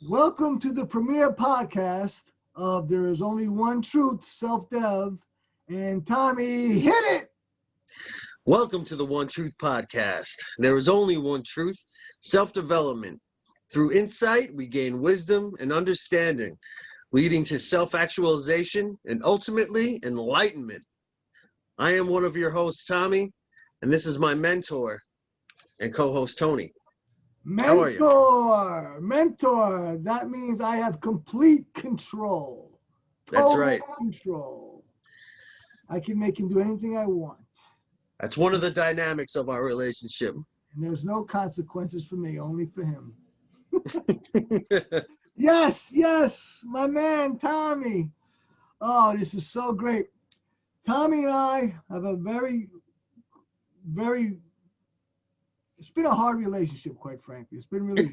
Welcome to the premiere podcast of There Is Only One Truth, Self-Dev, and Tommy, hit it! Welcome to the One Truth Podcast. There is only one truth, self-development. Through insight, we gain wisdom and understanding, leading to self-actualization and ultimately enlightenment. I am one of your hosts, Tommy, and this is my mentor and co-host, Tony. How are you? Mentor. That means I have complete control. That's right. Control. I can make him do anything I want. That's one of the dynamics of our relationship. And there's no consequences for me, only for him. Yes, my man, Tommy. Oh, this is so great. Tommy and I have a it's been a hard relationship, quite frankly. It's been really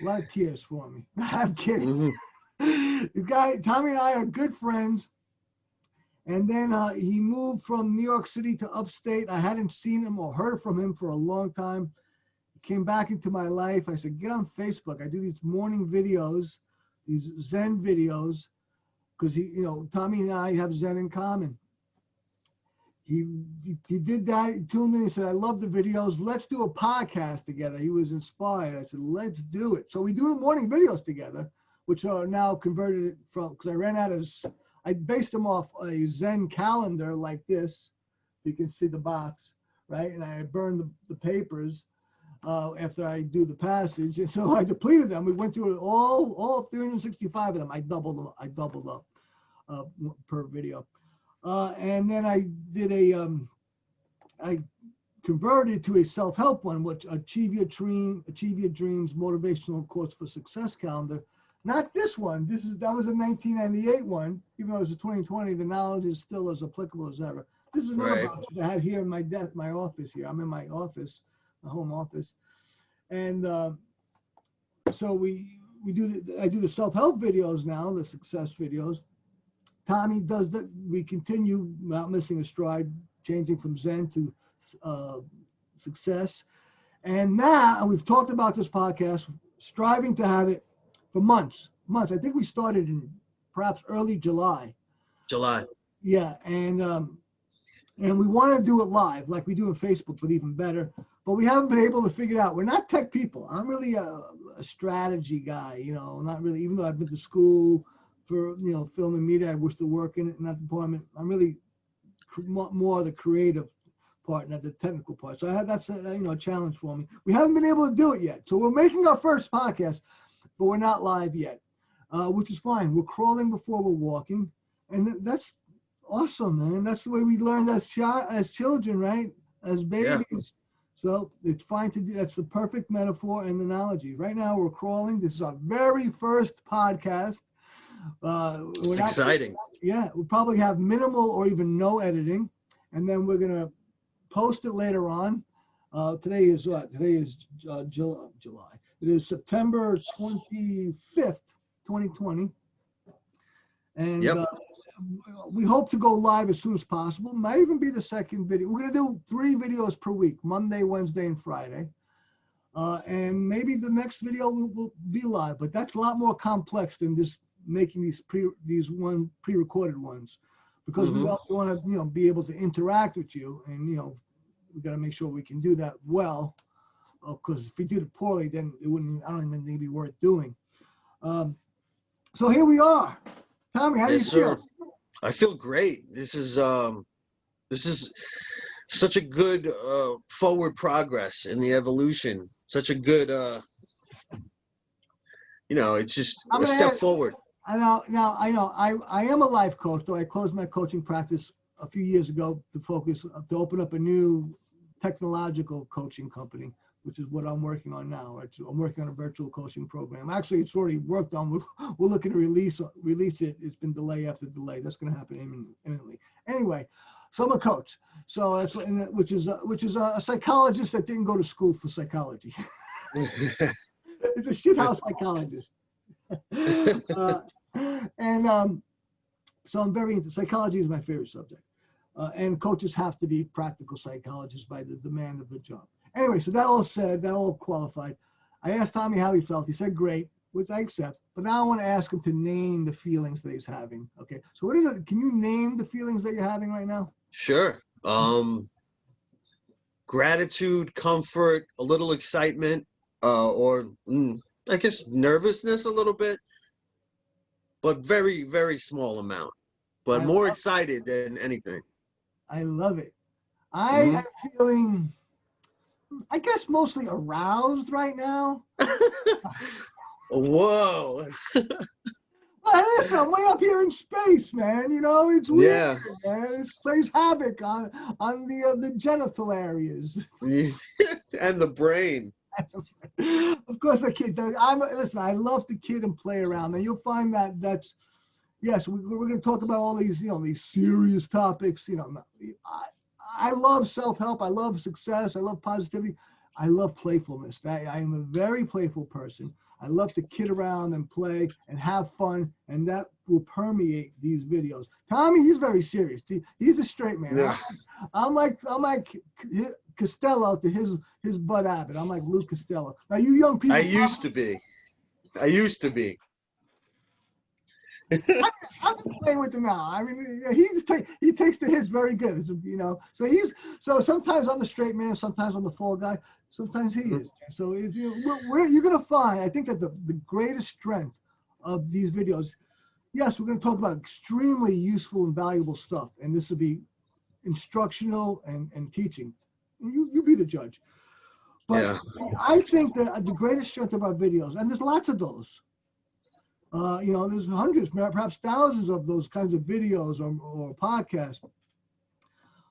a lot of tears for me. I'm kidding. Mm-hmm. Tommy and I are good friends. And then he moved from New York City to upstate. I hadn't seen him or heard from him for a long time. He came back into my life. I said, get on Facebook. I do these morning videos, these Zen videos, because Tommy and I have Zen in common. He did that. He tuned in. He said, I love the videos. Let's do a podcast together. He was inspired. I said, let's do it. So we do the morning videos together, which are now converted from, because I based them off a Zen calendar like this. You can see the box, right? And I burned the papers after I do the passage. And so I depleted them. We went through all 365 of them. I doubled up per video. And then I did I converted to a self-help one, which Achieve Your Dreams Motivational Quotes for Success calendar. Not this one. That was a 1998 one. Even though it was a 2020, the knowledge is still as applicable as ever. This is another box that I had here in my office here. I'm in my office, my home office. And so I do the self-help videos now, the success videos. Tommy does that. We continue without missing a stride, changing from Zen to success. And now, and we've talked about this podcast, striving to have it for months. I think we started in perhaps early July. Yeah, and we want to do it live like we do on Facebook, but even better. But we haven't been able to figure it out. We're not tech people. I'm really a strategy guy, not really, even though I've been to school for, film and media. I wish to work in that department. I'm really more the creative part, not the technical part. So that's a challenge for me. We haven't been able to do it yet. So we're making our first podcast, but we're not live yet, which is fine. We're crawling before we're walking. And that's awesome, man. That's the way we learned as children, right? As babies. Yeah. So it's fine to do. That's the perfect metaphor and analogy. Right now we're crawling. This is our very first podcast. It's exciting. We'll probably have minimal or even no editing, and then we're gonna post it later on. Today is July. It is September 25th, 2020, and we hope to go live as soon as possible. Might even be the second video. We're gonna do 3 videos per week: Monday, Wednesday, and Friday. And maybe the next video will be live, but that's a lot more complex than just making these pre-recorded ones, because we also want to be able to interact with you, and we got to make sure we can do that well, because if we did it poorly, then I don't even think it'd be worth doing. So here we are. Tommy, how do you feel? I feel great. This is such a good forward progress in the evolution. Such a good it's just a step forward. I know. I am a life coach, though I closed my coaching practice a few years ago to open up a new technological coaching company, which is what I'm working on now. I'm working on a virtual coaching program. Actually, it's already worked on. We're looking to release it. It's been delay after delay. That's going to happen imminently. Anyway, so I'm a coach. So that's which is a psychologist that didn't go to school for psychology. It's a shithouse psychologist. So I'm very into psychology. Is my favorite subject, and coaches have to be practical psychologists by the demand of the job. Anyway, so that all said, that all qualified. I asked Tommy how he felt. He said great. which I accept. But now I want to ask him to name the feelings that he's having. Okay. So what is it? Can you name the feelings that you're having right now? Sure. Gratitude, comfort, a little excitement, or I guess nervousness a little bit, but very, very small amount. But more excited than anything. I love it. Mhm. I am feeling, I guess, mostly aroused right now. Whoa. Well, listen, I'm way up here in space, man. You know, it's weird, Yeah. man. It plays havoc on the genital areas. And the brain. Of course, I kid. Listen. I love to kid and play around, and you'll find that that's yes. We're going to talk about all these, these serious topics. I love self-help. I love success. I love positivity. I love playfulness. I am a very playful person. I love to kid around and play and have fun, and that will permeate these videos. Tommy, he's very serious. He's a straight man. Yeah. I'm like Costello to his Bud Abbott. I'm like Luke Costello. Now, you young people. I used to be. I'm playing with him now. I mean, he takes the hits very good. So sometimes I'm the straight man, sometimes I'm the fall guy, sometimes he is. So you're gonna find. I think that the greatest strength of these videos. Yes, we're gonna talk about extremely useful and valuable stuff, and this will be instructional and teaching. And you be the judge. But Yeah. I think that the greatest strength of our videos, and there's lots of those. There's hundreds, perhaps thousands of those kinds of videos or podcasts,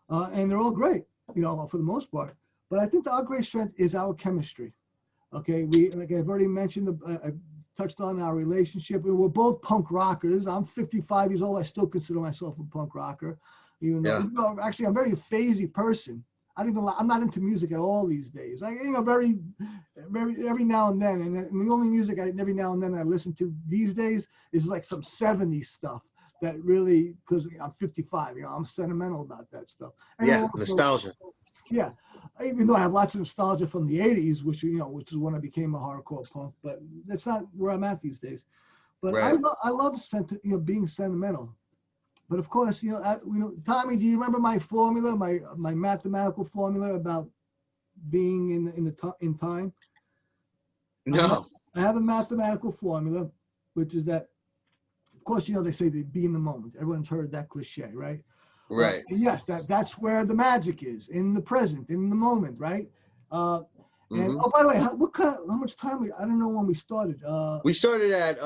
and they're all great, for the most part. But I think our great strength is our chemistry. Okay, like I've already mentioned, I touched on our relationship. We're both punk rockers. I'm 55 years old. I still consider myself a punk rocker, even though actually I'm a very phasey person. I'm not into music at all these days. Very, very every now and then, and the only music every now and then I listen to these days is like some 70s stuff that really, because I'm 55, I'm sentimental about that stuff. And Yeah, also, nostalgia. Yeah, even though I have lots of nostalgia from the 80s, which is when I became a hardcore punk, but that's not where I'm at these days. But right. I love being sentimental. But of course, Tommy, do you remember my formula, my mathematical formula about being in time? No. I have a mathematical formula, which is that, of course, they say to be in the moment. Everyone's heard that cliche, right? Right. Yes, that's where the magic is, in the present, in the moment, right? And oh, by the way, how much time I don't know when we started. We started at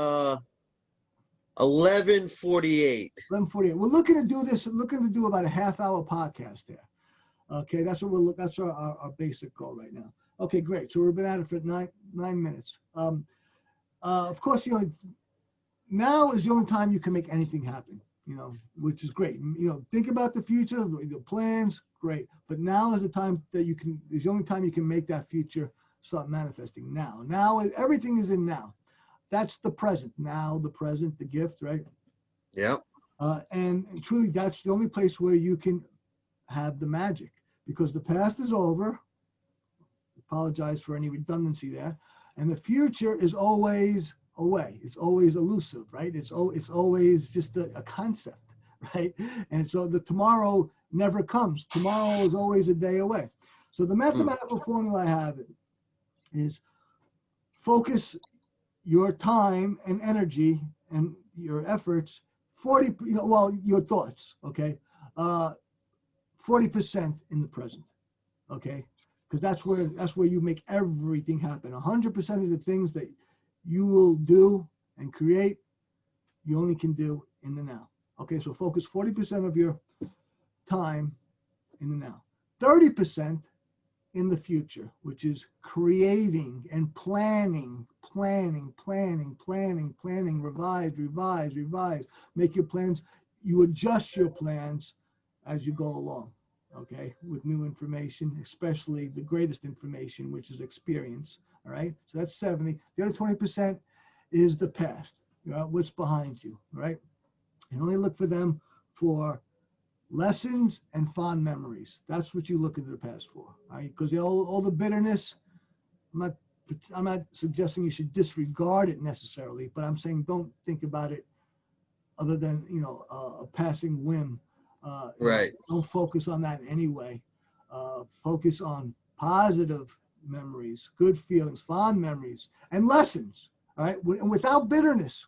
11:48. 11:48. We're looking to do about a half-hour podcast there. Okay, that's our basic goal right now. Okay, great. So we've been at it for nine minutes. Of course, now is the only time you can make anything happen. Which is great. Think about the future, the plans, great. But now is the time that is the only time you can make that future start manifesting. Now everything is in now. That's the present. Now, the present, the gift, right? Yep. And truly, that's the only place where you can have the magic, because the past is over. Apologize for any redundancy there. And the future is always away. It's always elusive, right? It's always just a concept, right? And so the tomorrow never comes. Tomorrow is always a day away. So the mathematical formula I have is focus your time and energy and your efforts 40, your thoughts, okay? 40% in the present, okay? Because that's where you make everything happen. 100% of the things that you will do and create, you only can do in the now. Okay, so focus 40% of your time in the now. 30% in the future, which is creating and planning, revise. Make your plans. You adjust your plans as you go along, okay, with new information, especially the greatest information, which is experience. All right, so that's 70. The other 20% is the past, what's behind you, right? And only look for them for lessons and fond memories. That's what you look into the past for, right? Because all the bitterness, I'm not suggesting you should disregard it necessarily, but I'm saying don't think about it other than, a passing whim. Right. Don't focus on that in any way. Focus on positive memories, good feelings, fond memories, and lessons. All right, without bitterness,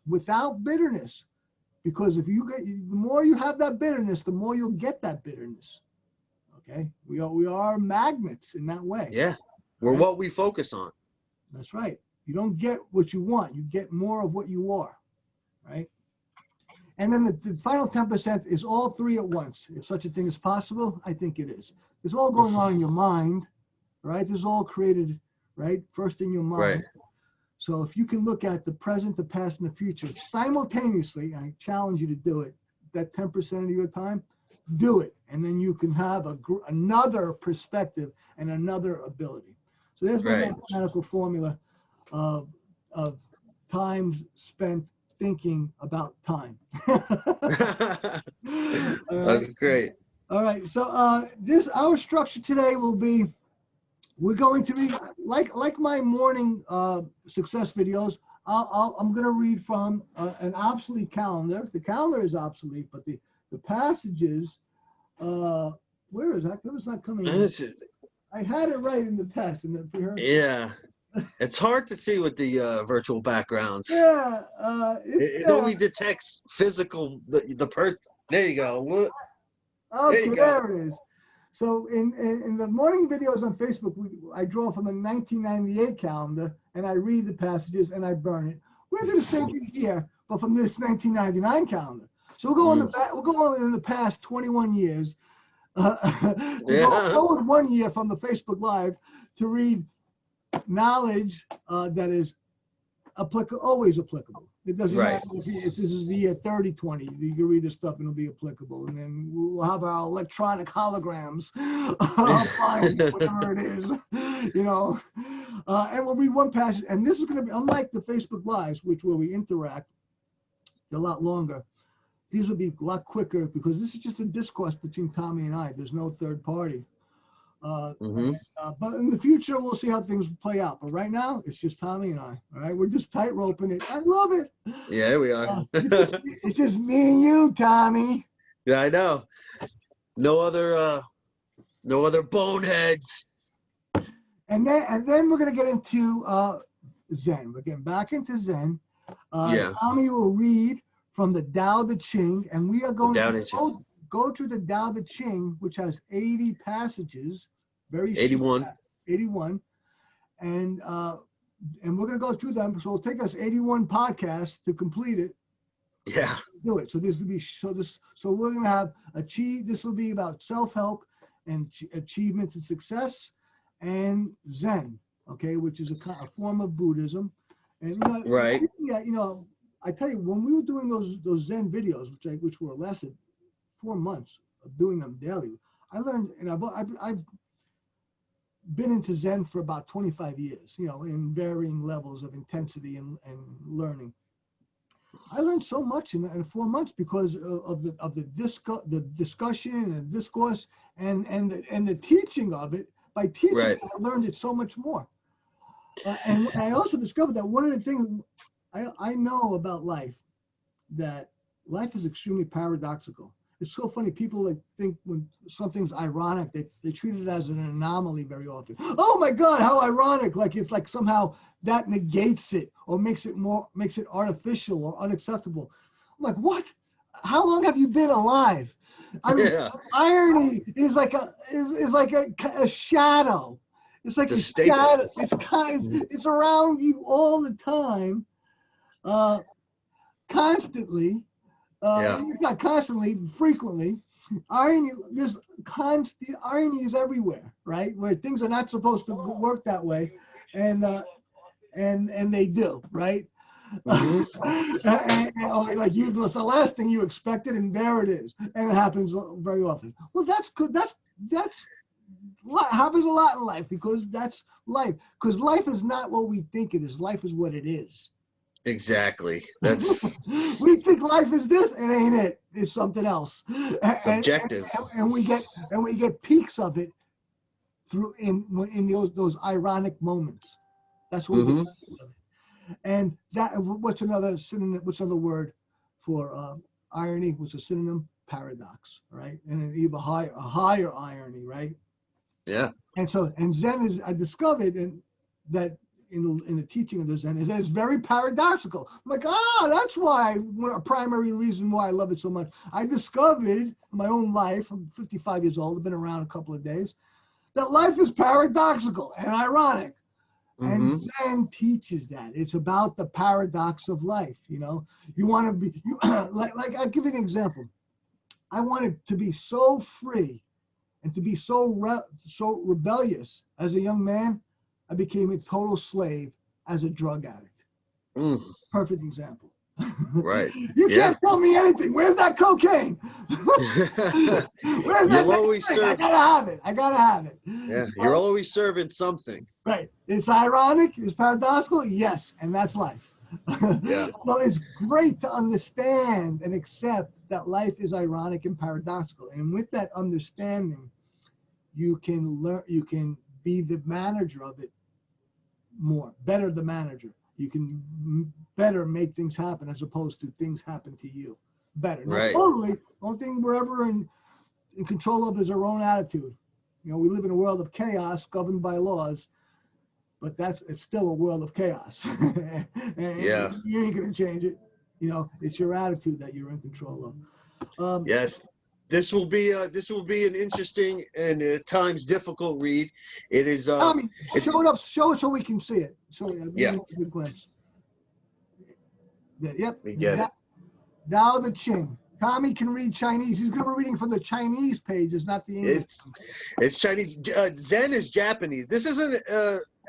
because if the more you have that bitterness, the more you'll get that bitterness. Okay, we are magnets in that way. Yeah, we're right? what we focus on. That's right. You don't get what you want; you get more of what you are. Right. And then the final 10% is all three at once. If such a thing is possible, I think it is. It's all going on in your mind, right? This is all created, right? First in your mind. Right. So if you can look at the present, the past, and the future simultaneously, I challenge you to do it, that 10% of your time, do it. And then you can have another perspective and another ability. So there's my mathematical formula of time spent thinking about time. That's great. All right. So our structure today will be, we're going to be like my morning success videos. I'm going to read from an obsolete calendar. The calendar is obsolete, but the passages, where is that? It was not coming in. I had it right in the test. Yeah. It's hard to see with the virtual backgrounds. Yeah, it only detects physical. There you go. Look. Okay, there it is. So in the morning videos on Facebook, I draw from a 1998 calendar, and I read the passages and I burn it. We're doing the same thing here, but from this 1999 calendar. So we'll go in the past 21 years. Go with 1 year from the Facebook Live to read knowledge that is always applicable. It doesn't matter if this is the year 3020. You can read this stuff and it'll be applicable. And then we'll have our electronic holograms applying whatever it is, and we'll read one passage. And this is going to be, unlike the Facebook Lives, where we interact, they're a lot longer. These will be a lot quicker because this is just a discourse between Tommy and I. There's no third party. But in the future, we'll see how things play out. But right now, it's just Tommy and I. All right, we're just tight roping it. I love it. Yeah, we are. It's just me and you, Tommy. Yeah, I know. No other boneheads. And then we're gonna get into Zen. We're getting back into Zen. Tommy will read from the Tao Te Ching, and we are going to go through the Tao Te Ching, which has 80 passages, 81, and we're going to go through them. So it'll take us 81 podcasts to complete it. Yeah. Do it. So this will be So we're going to have This will be about self-help and achievement and success, and Zen, okay, which is a form of Buddhism. And I tell you, when we were doing those Zen videos, which were lasted 4 months of doing them daily, I learned, and I've been into Zen for about 25 years, in varying levels of intensity and learning. I learned so much in 4 months because of the discussion and the discourse and the teaching of it. By teaching it, I learned it so much more. And I also discovered that one of the things I know about life, that life is extremely paradoxical. It's so funny. People think when something's ironic, they treat it as an anomaly very often. Oh my God, how ironic! It's like somehow that negates it or makes it artificial or unacceptable. I'm like, what? How long have you been alive? I mean, irony is like a shadow. It's like a shadow. It's around you all the time. Constantly, not constantly, frequently. Irony is everywhere, right? Where things are not supposed to work that way, and they do, right? Or like it's the last thing you expected, and there it is, and it happens very often. Well, that's good. That's happens a lot in life because that's life. Because life is not what we think it is. Life is what it is. Exactly. That's we think life is this, it ain't it. It's something else. Subjective. And we get peaks of it through in those ironic moments. That's what we get. And that, what's another synonym? What's another word for irony? What's a synonym? Paradox, right? And even a higher irony, right? Yeah. And so, and Zen is, I discovered that in the teaching of the Zen is that it's very paradoxical. I'm like, that's why, a primary reason why I love it so much. I discovered in my own life, I'm 55 years old, I've been around a couple of days, that life is paradoxical and ironic. And Zen teaches that. It's about the paradox of life, you know. You want to be, like I'll give you an example. I wanted to be so free and to be so rebellious as a young man. I became a total slave as a drug addict. Perfect example. Right. You can't tell me anything. Where's that cocaine? Where's that? You'll always serve. I gotta have it. Yeah, you're always serving something. Right. It's ironic. It's paradoxical. Yes, and that's life. Yeah. So it's great to understand and accept that life is ironic and paradoxical. And with that understanding, you can learn. You can be the manager of it better the manager. You can better make things happen as opposed to things happen to you. Better. Not totally. The only thing we're ever in control of is our own attitude. You know, we live in a world of chaos governed by laws, but it's still a world of chaos. And you ain't gonna change it. You know, it's your attitude that you're in control of. Yes. This will be an interesting and at times difficult read. It is. Tommy, show it so we can see it. So yeah, a good glimpse. Yep. We get it. Tao Teh Ching. Tommy can read Chinese. He's going to be reading from the Chinese pages, not the English. It's Chinese. Zen is Japanese. This isn't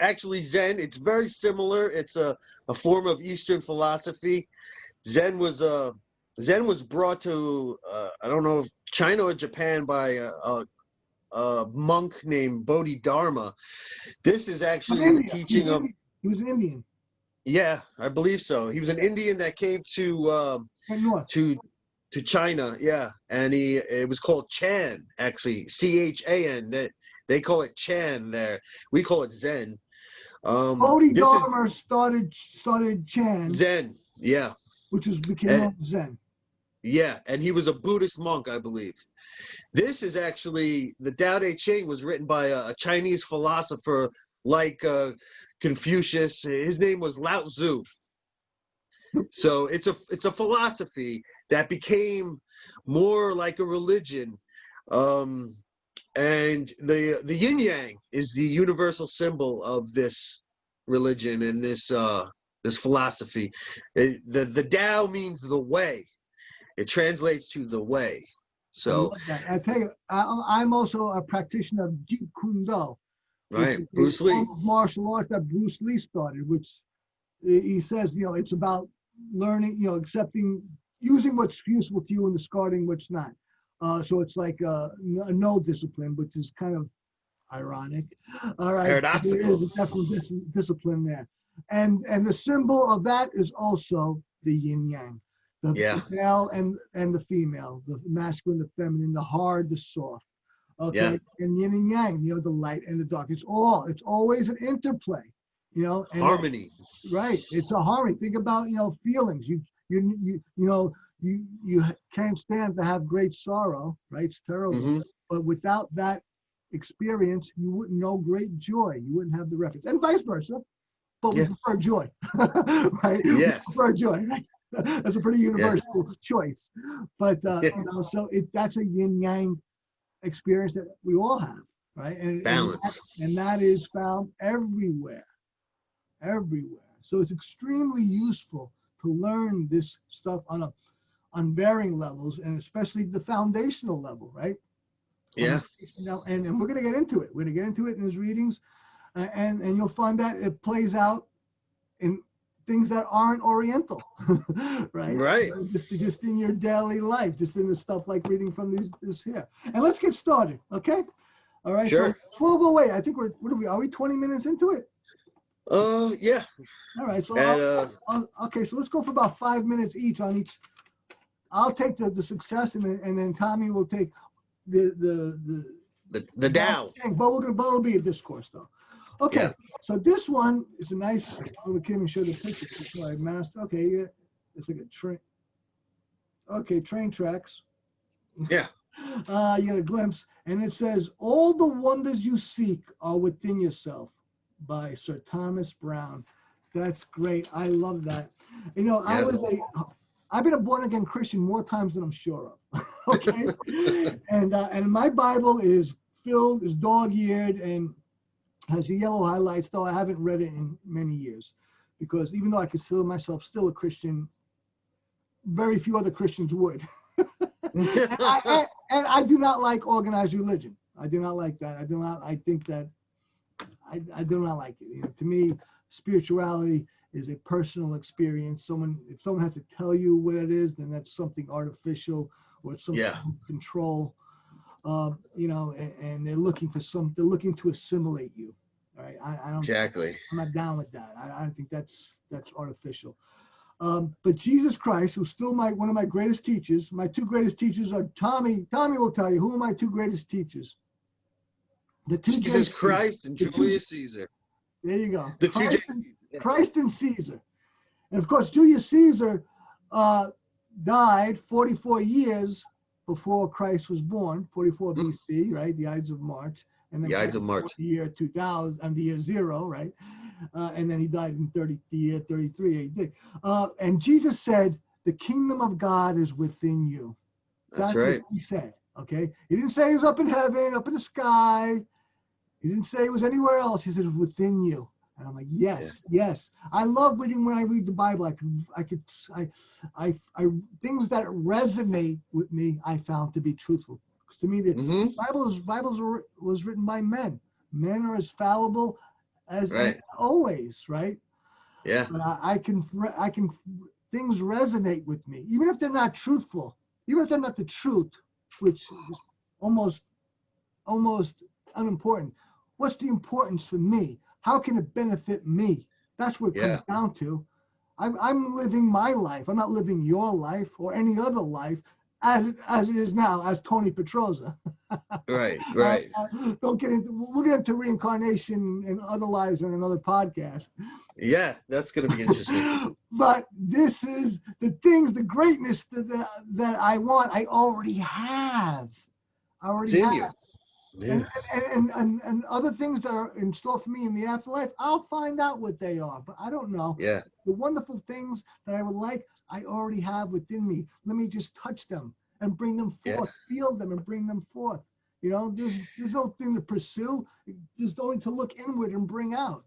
actually Zen. It's very similar. It's a form of Eastern philosophy. Zen was brought to I don't know if China or Japan by a monk named Bodhidharma. This is actually the teaching of. He was an Indian. Yeah, I believe so. He was an Indian that came to China. Yeah, and it was called Chan, actually, Chan. They call it Chan there. We call it Zen. Bodhidharma started Chan. Zen, yeah. Which became Zen. Yeah, and he was a Buddhist monk, I believe. This is actually, the Tao Te Ching was written by a Chinese philosopher like Confucius. His name was Lao Tzu. So it's a philosophy that became more like a religion. And the yin yang is the universal symbol of this religion and this philosophy. The Tao means the way. It translates to the way. So I tell you, I'm also a practitioner of Jeet Kune Do. Right, Bruce Lee. Martial arts that Bruce Lee started, which he says, you know, it's about learning, you know, accepting, using what's useful to you and discarding what's not. So it's like a no discipline, which is kind of ironic. All right, paradoxical. There is a definite discipline there, and the symbol of that is also the yin yang, the male and the female, the masculine, the feminine, the hard, the soft. Okay, and yin and yang, you know, the light and the dark. It's always an interplay, you know. And harmony. Right, it's a harmony. Think about, you know, feelings. You can't stand to have great sorrow, right? It's terrible. But without that experience, you wouldn't know great joy. You wouldn't have the reference, and vice versa. But we prefer joy, right? Yes, we prefer joy, right? That's a pretty universal choice. But you know, so that's a yin yang experience that we all have, right? And balance, and that is found everywhere. So it's extremely useful to learn this stuff on varying levels, and especially the foundational level, right? Yeah. And we're going to get into it. We're going to get into it in his readings, and you'll find that it plays out in things that aren't Oriental, right? Right. Just in your daily life, just in the stuff like reading from this here. And let's get started, okay? All right. Sure. So 12:08. I think are we 20 minutes into it? Yeah. All right. So okay. So let's go for about 5 minutes each on each. I'll take the success, and then Tommy will take the Tao. But it'll be a discourse though. Okay, Yeah. so this one is a nice. We can't even show the picture. So I master. Okay, yeah, it's like a train. Okay, train tracks. Yeah. You get a glimpse, and it says, "All the wonders you seek are within yourself," by Sir Thomas Browne. That's great. I love that. You know, Yeah. I've been a born again Christian more times than I'm sure of. Okay, and my Bible is dog-eared and has yellow highlights, though I haven't read it in many years, because even though I consider myself still a Christian, very few other Christians would. And I do not like organized religion. I do not like that. I think that I do not like it. You know, to me, spirituality is a personal experience. If someone has to tell you what it is, then that's something artificial or something control. You know, and they're looking to assimilate you. All right, I don't. Exactly. I'm not down with that. I think that's artificial. But Jesus Christ, who's still one of my greatest teachers, my two greatest teachers are Tommy. Tommy will tell you who are my two greatest teachers. The two Jesus J. Christ and Julius Caesar. There you go. The two Christ and Caesar, and of course Julius Caesar died 44 years before Christ was born, 44 BC, right? The Ides of March, and then the Ides of March, the year 2000 and the year 0, right? And then he died in the year 33 AD. And Jesus said, "The kingdom of God is within you." That's right. What he said. Okay, he didn't say he was up in heaven, up in the sky. He didn't say it was anywhere else. He said it was within you. And I'm like, yes, yes. I love reading when I read the Bible. I things that resonate with me, I found to be truthful. To me, the Bible was written by men. Men are as fallible as always, right? Yeah. But I can things resonate with me, even if they're not truthful, even if they're not the truth, which is almost unimportant. What's the importance for me? How can it benefit me? That's what it comes down to. I'm living my life. I'm not living your life or any other life as it is now, as Tony Petroza. Right. We'll get into reincarnation and other lives on another podcast. Yeah, that's going to be interesting. But this is the greatness that I want. I already have. It's in you. Yeah. And other things that are in store for me in the afterlife, I'll find out what they are, but I don't know. Yeah. The wonderful things that I would like, I already have within me. Let me just touch them and bring them forth, feel them and bring them forth. You know, there's no thing to pursue. There's only to look inward and bring out.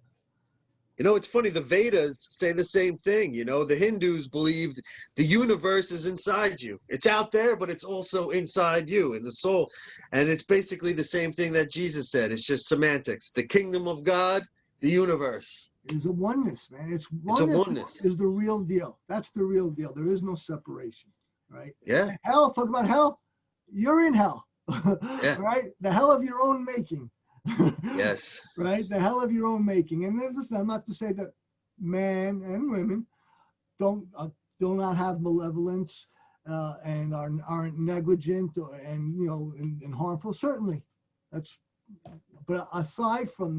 You know, it's funny, the Vedas say the same thing. You know, the Hindus believed the universe is inside you. It's out there, but it's also inside you, in the soul. And it's basically the same thing that Jesus said. It's just semantics. The kingdom of God, the universe. It's a oneness, man. It's a oneness. Is the real deal. That's the real deal. There is no separation, right? Yeah. And hell, talk about hell. You're in hell, Yeah. right? The hell of your own making. Yes. Right? The hell of your own making. And listen, I'm not to say that men and women do not have malevolence and aren't negligent and harmful. Certainly, but aside from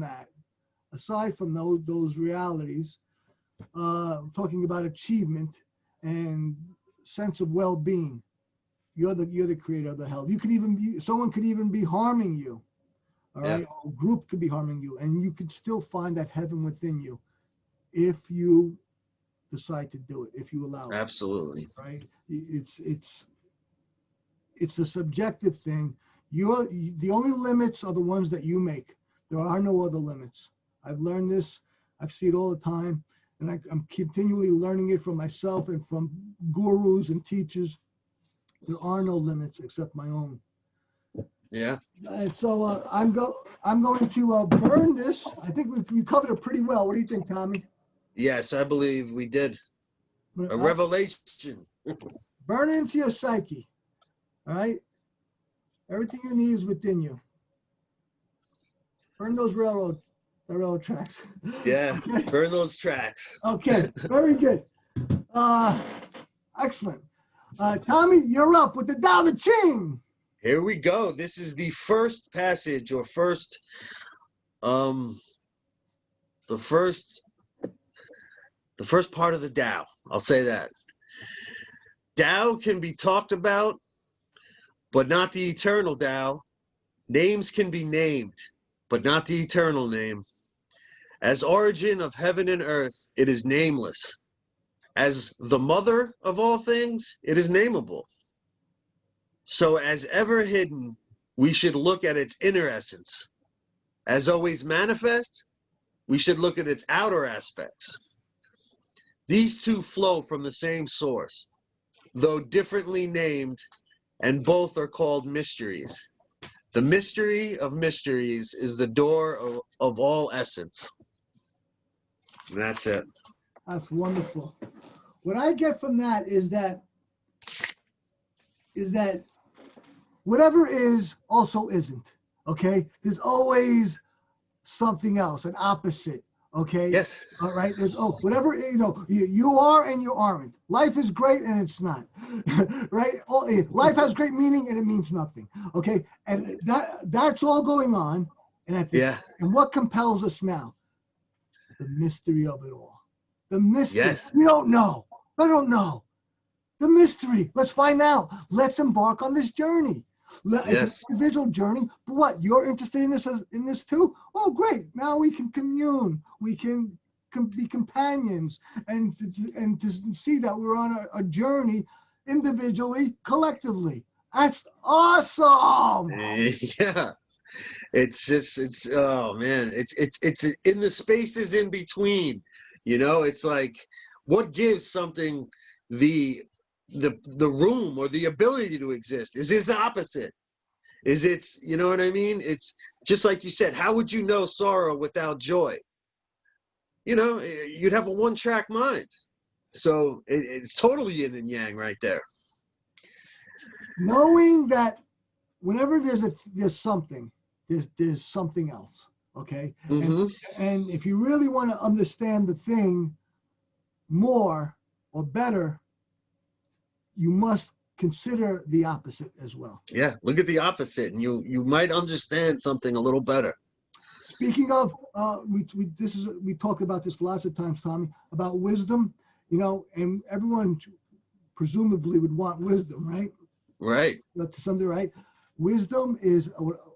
those realities, talking about achievement and sense of well-being, you're the creator of the hell. Someone could even be harming you. All right, a group could be harming you, and you could still find that heaven within you if you decide to do it, if you allow it. Absolutely. Right? It's a subjective thing. The only limits are the ones that you make. There are no other limits. I've learned this. I see it all the time, and I'm continually learning it from myself and from gurus and teachers. There are no limits except my own. Yeah. And so I'm going to burn this. I think we covered it pretty well. What do you think, Tommy? Yes, I believe we did. A revelation. Burn it into your psyche. All right? Everything you need is within you. Burn those railroad tracks. Yeah, okay. Burn those tracks. Okay, very good. Excellent. Tommy, you're up with the Tao Te Ching. Here we go. This is the first passage or first the first part of the Tao. I'll say that. Tao can be talked about, but not the eternal Tao. Names can be named, but not the eternal name. As origin of heaven and earth, it is nameless. As the mother of all things, it is nameable. So as ever hidden, we should look at its inner essence. As always manifest, we should look at its outer aspects. These two flow from the same source, though differently named, and both are called mysteries. The mystery of mysteries is the door of all essence. And that's it. That's wonderful. What I get from that is that whatever is also isn't. Okay? There's always something else, an opposite. Okay? Yes. All right. There's whatever you are and you aren't. Life is great and it's not. Right? Life has great meaning and it means nothing. Okay? And that's all going on. And and what compels us now? The mystery of it all. The mystery. Yes. We don't know. I don't know. The mystery. Let's find out. Let's embark on this journey. It's an individual journey. But what? You're interested in this too? Oh, great. Now we can commune. We can be companions and to see that we're on a journey individually, collectively. That's awesome. Yeah. It's oh man, it's in the spaces in between. It's like, what gives something the room or the ability to exist is its opposite. Is its, you know what I mean? It's just like you said, how would you know sorrow without joy? You'd have a one-track mind. So it's totally yin and yang right there. Knowing that whenever there's something, there's something else. Okay. Mm-hmm. And if you really want to understand the thing more or better, you must consider the opposite as well. Yeah, look at the opposite, and you might understand something a little better. Speaking of, we talked about this lots of times, Tommy, about wisdom. And everyone presumably would want wisdom, right? Right. To some degree, right? Wisdom is,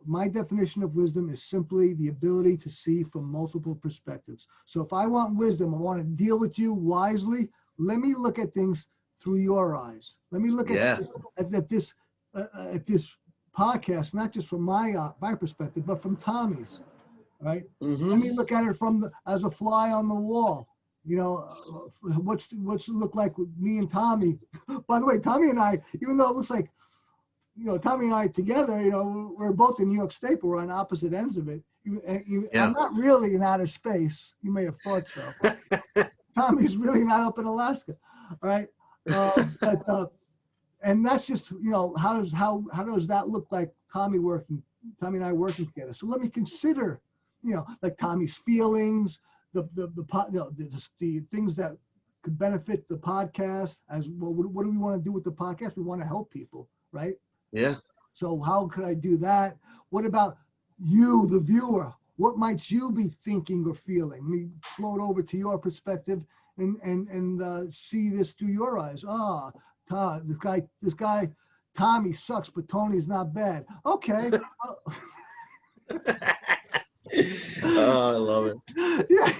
my definition of wisdom is simply the ability to see from multiple perspectives. So if I want wisdom, I want to deal with you wisely. Let me look at things through your eyes. Let me look at this podcast, not just from my perspective, but from Tommy's, right? Mm-hmm. Let me look at it as a fly on the wall. What's it look like with me and Tommy? By the way, Tommy and I, even though it looks like, Tommy and I together, we're both in New York State, but we're on opposite ends of it. I'm not really in outer space. You may have thought so. Tommy's really not up in Alaska, right? And that's just, how does that look like Tommy and I working together? So let me consider, like Tommy's feelings, the things that could benefit the podcast as well. What do we want to do with the podcast? We want to help people, right? Yeah. So how could I do that? What about you, the viewer? What might you be thinking or feeling? Let me float over to your perspective and see this through your eyes. This guy, Tommy sucks, but Tony's not bad. Okay. Oh, I love it. Yeah.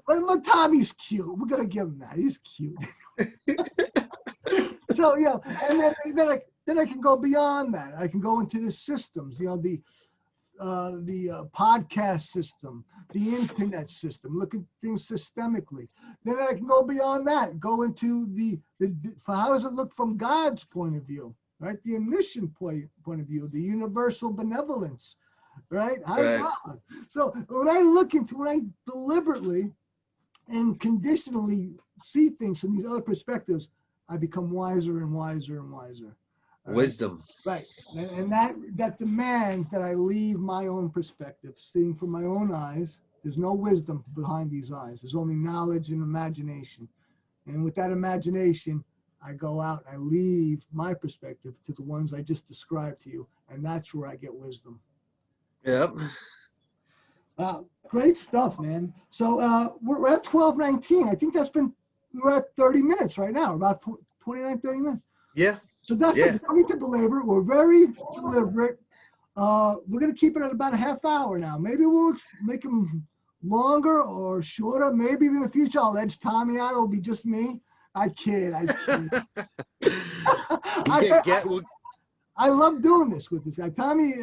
But Tommy's cute. We're gonna give him that. He's cute. So and then I can go beyond that. I can go into the systems. The podcast system, the internet system. Look at things systemically. Then I can go beyond that. Go into how does it look from God's point of view, right? The omniscient point of view, the universal benevolence, right? So when I deliberately and conditionally see things from these other perspectives, I become wiser and wiser and wiser. Wisdom. Right. And that demands that I leave my own perspective, seeing from my own eyes. There's no wisdom behind these eyes. There's only knowledge and imagination. And with that imagination, I go out and I leave my perspective to the ones I just described to you. And that's where I get wisdom. Yep. Great stuff, man. So we're at 12:19. I think we're at 30 minutes right now, about 29, 30 minutes. Yeah. So that's Yeah. we don't need to belabor it. We're very deliberate. We're going to keep it at about a half hour now. Maybe we'll make them longer or shorter. Maybe in the future I'll edge Tommy out. It'll be just me. I kid. I love doing this with this guy. Tommy,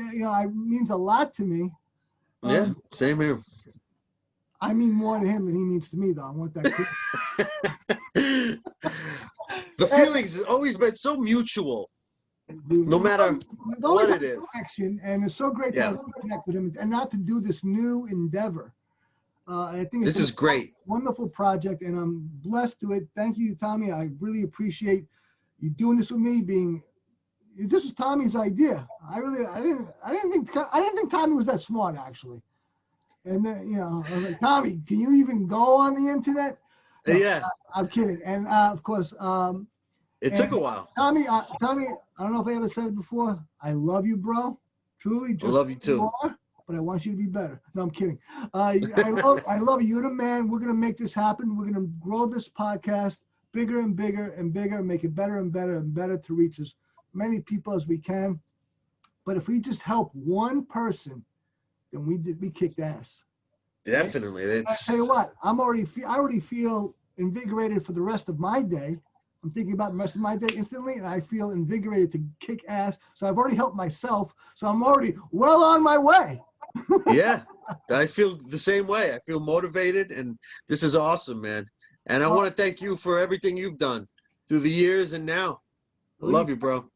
means a lot to me. Yeah, same here. I mean more to him than he means to me, though. I want that. The feelings has always been so mutual, no matter what it is. Connection, and it's so great to connect with him and not to do this new endeavor. I think this is great. Wonderful project, and I'm blessed to it. Thank you, Tommy. I really appreciate you doing this with me. This is Tommy's idea. I didn't think Tommy was that smart, actually. And then, I was like, Tommy, can you even go on the internet? No, yeah, I'm kidding. And of course, it took a while. Tommy, I don't know if I ever said it before. I love you, bro. Truly, I love you too. But I want you to be better. No, I'm kidding. I love you. You're the man. We're gonna make this happen. We're gonna grow this podcast bigger and bigger and bigger, make it better and better and better to reach as many people as we can. But if we just help one person, then we kicked ass. Definitely. I tell you what, I already feel invigorated for the rest of my day. I'm thinking about the rest of my day instantly, and I feel invigorated to kick ass. So I've already helped myself. So I'm already well on my way. Yeah, I feel the same way. I feel motivated, and this is awesome, man. And I want to thank you for everything you've done through the years and now. I love you, bro.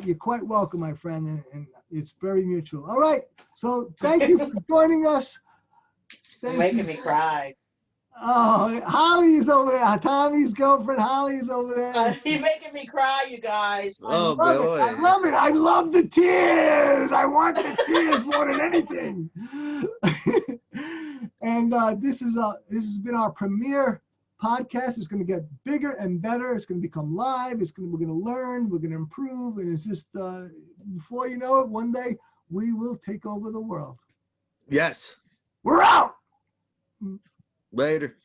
You're quite welcome, my friend, and it's very mutual. All right, so thank you for joining us. You're making me cry. Oh, Holly's over there. Tommy's girlfriend, Holly's over there. You're making me cry, you guys. Oh, boy. I love it. I love the tears. I want the tears more than anything. And this has been our premiere podcast. It's going to get bigger and better. It's going to become live. We're going to learn. We're going to improve. And it's just, before you know it, one day we will take over the world. Yes. We're out. Later.